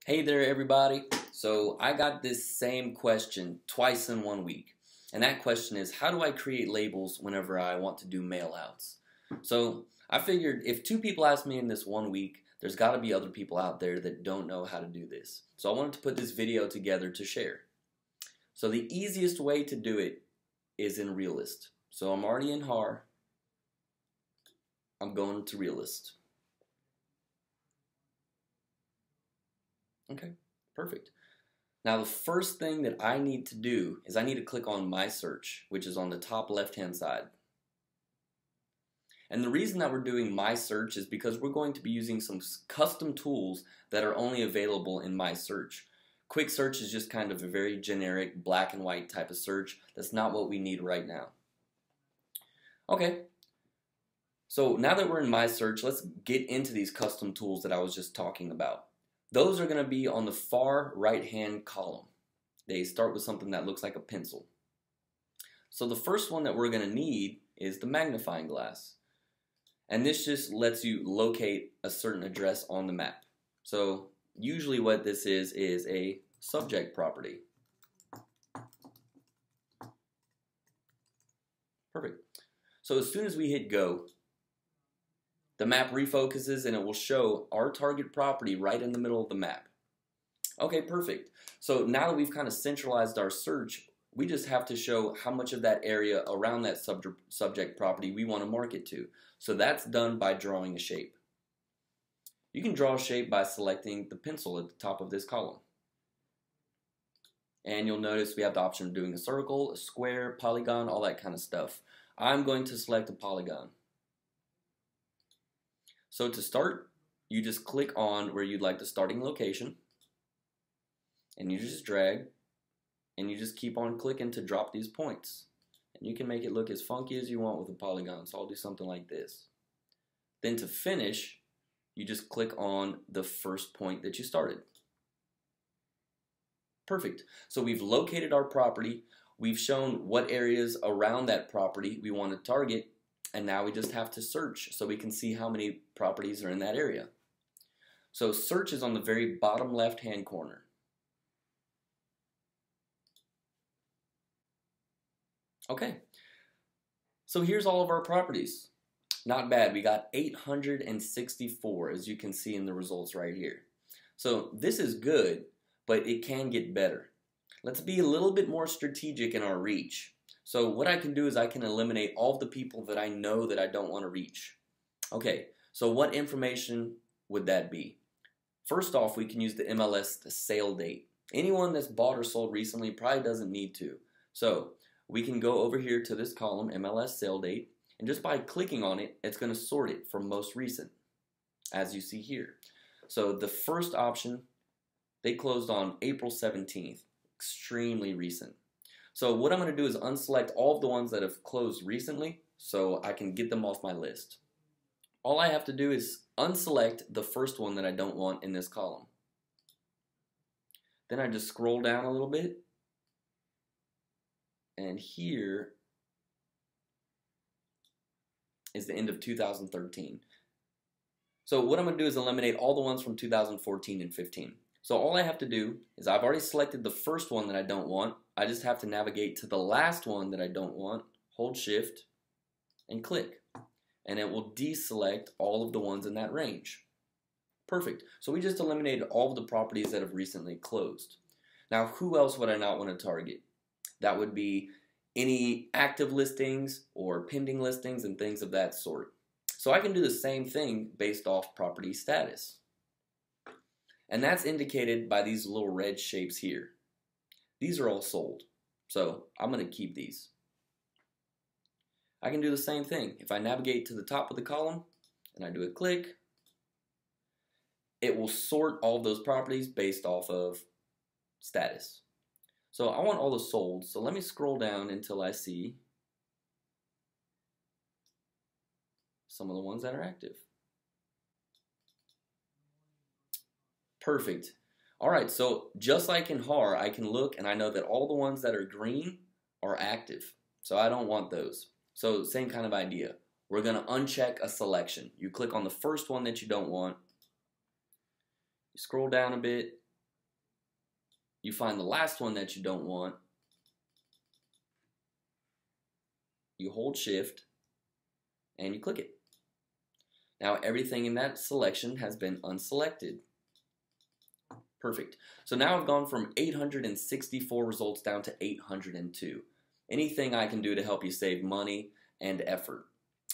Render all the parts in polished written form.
Hey there, everybody. So I got this same question twice in 1 week. And that question is, how do I create labels whenever I want to do mail outs? So I figured if two people ask me in this 1 week, there's got to be other people out there that don't know how to do this. So I wanted to put this video together to share. So the easiest way to do it is in Realist. So I'm already in HAR. I'm going to Realist. Okay, perfect. Now the first thing that I need to do is I need to click on My Search, which is on the top left-hand side. And the reason that we're doing My Search is because we're going to be using some custom tools that are only available in My Search. Quick Search is just kind of a very generic black and white type of search. That's not what we need right now. Okay, so now that we're in My Search, let's get into these custom tools that I was just talking about. Those are going to be on the far right-hand column. They start with something that looks like a pencil. So the first one that we're going to need is the magnifying glass. And this just lets you locate a certain address on the map. So usually what this is a subject property. Perfect. So as soon as we hit go, the map refocuses and it will show our target property right in the middle of the map. Okay, perfect. So now that we've kind of centralized our search, we just have to show how much of that area around that subject property we want to mark it to. So that's done by drawing a shape. You can draw a shape by selecting the pencil at the top of this column. And you'll notice we have the option of doing a circle, a square, polygon, all that kind of stuff. I'm going to select a polygon. So to start, you just click on where you'd like the starting location, and you just drag, and you just keep on clicking to drop these points. And you can make it look as funky as you want with a polygon, so I'll do something like this. Then to finish, you just click on the first point that you started. Perfect. So we've located our property, we've shown what areas around that property we want to target, and now we just have to search so we can see how many properties are in that area. So search is on the very bottom left-hand corner. Okay, so here's all of our properties. Not bad, we got 864 as you can see in the results right here. So this is good, but it can get better. Let's be a little bit more strategic in our reach. So what I can do is I can eliminate all of the people that I know that I don't want to reach. Okay, so what information would that be? First off, we can use the MLS sale date. Anyone that's bought or sold recently probably doesn't need to. So we can go over here to this column, MLS sale date, and just by clicking on it, it's going to sort it from most recent, as you see here. So the first option, they closed on April 17th, extremely recent. So what I'm going to do is unselect all of the ones that have closed recently so I can get them off my list. All I have to do is unselect the first one that I don't want in this column. Then I just scroll down a little bit, and here is the end of 2013. So what I'm going to do is eliminate all the ones from 2014 and 15. So all I have to do is I've already selected the first one that I don't want. I just have to navigate to the last one that I don't want, hold shift, and click. And it will deselect all of the ones in that range. Perfect. So we just eliminated all of the properties that have recently closed. Now who else would I not want to target? That would be any active listings or pending listings and things of that sort. So I can do the same thing based off property status. And that's indicated by these little red shapes here. These are all sold, so I'm going to keep these. I can do the same thing. If I navigate to the top of the column and I do a click, it will sort all of those properties based off of status. So I want all the sold, so let me scroll down until I see some of the ones that are active. Perfect. All right, so just like in HAR, I can look and I know that all the ones that are green are active. So I don't want those. So same kind of idea. We're going to uncheck a selection. You click on the first one that you don't want. You scroll down a bit you find the last one that you don't want, you hold shift, and you click it. Now everything in that selection has been unselected. Perfect. So now I've gone from 864 results down to 802. Anything I can do to help you save money and effort.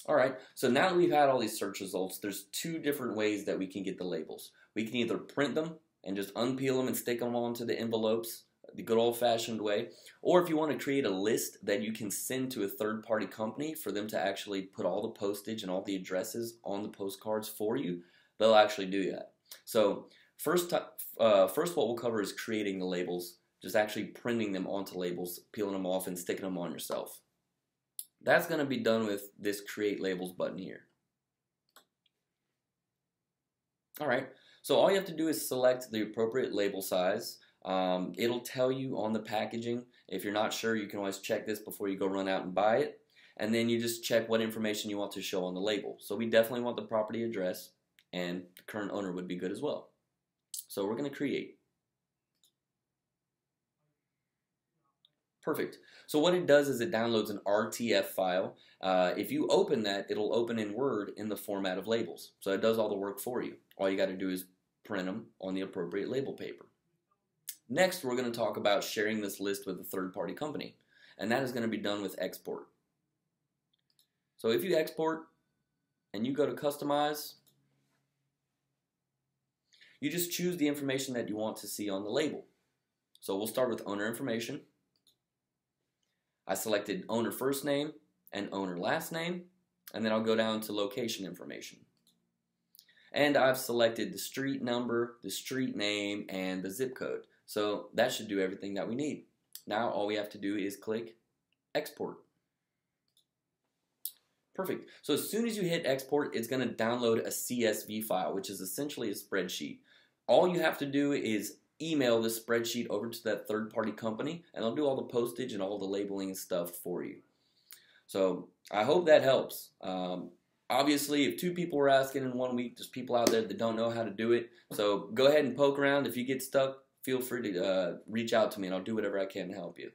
Alright, so now that we've had all these search results, there's two different ways that we can get the labels. We can either print them and just unpeel them and stick them onto the envelopes, the good old-fashioned way, or if you want to create a list that you can send to a third-party company for them to actually put all the postage and all the addresses on the postcards for you, they'll actually do that. So first what we'll cover is creating the labels, just actually printing them onto labels, peeling them off and sticking them on yourself. That's going to be done with this Create Labels button here. Alright, so all you have to do is select the appropriate label size. It'll tell you on the packaging. If you're not sure, you can always check this before you go run out and buy it. And then you just check what information you want to show on the label. So we definitely want the property address, and the current owner would be good as well. So we're going to create. Perfect. So what it does is it downloads an RTF file. If you open that, it'll open in Word in the format of labels. So it does all the work for you. All you got to do is print them on the appropriate label paper. Next, we're going to talk about sharing this list with a third-party company. And that is going to be done with export. So if you export and you go to Customize, you just choose the information that you want to see on the label. So we'll start with owner information. I selected owner first name and owner last name, and then I'll go down to location information. And I've selected the street number, the street name, and the zip code. So that should do everything that we need. Now all we have to do is click export. Perfect. So as soon as you hit export, it's going to download a CSV file, which is essentially a spreadsheet. All you have to do is email the spreadsheet over to that third-party company, and they'll do all the postage and all the labeling and stuff for you. So I hope that helps. Obviously, if 2 people were asking in 1 week, there's people out there that don't know how to do it. So go ahead and poke around. If you get stuck, feel free to reach out to me, and I'll do whatever I can to help you.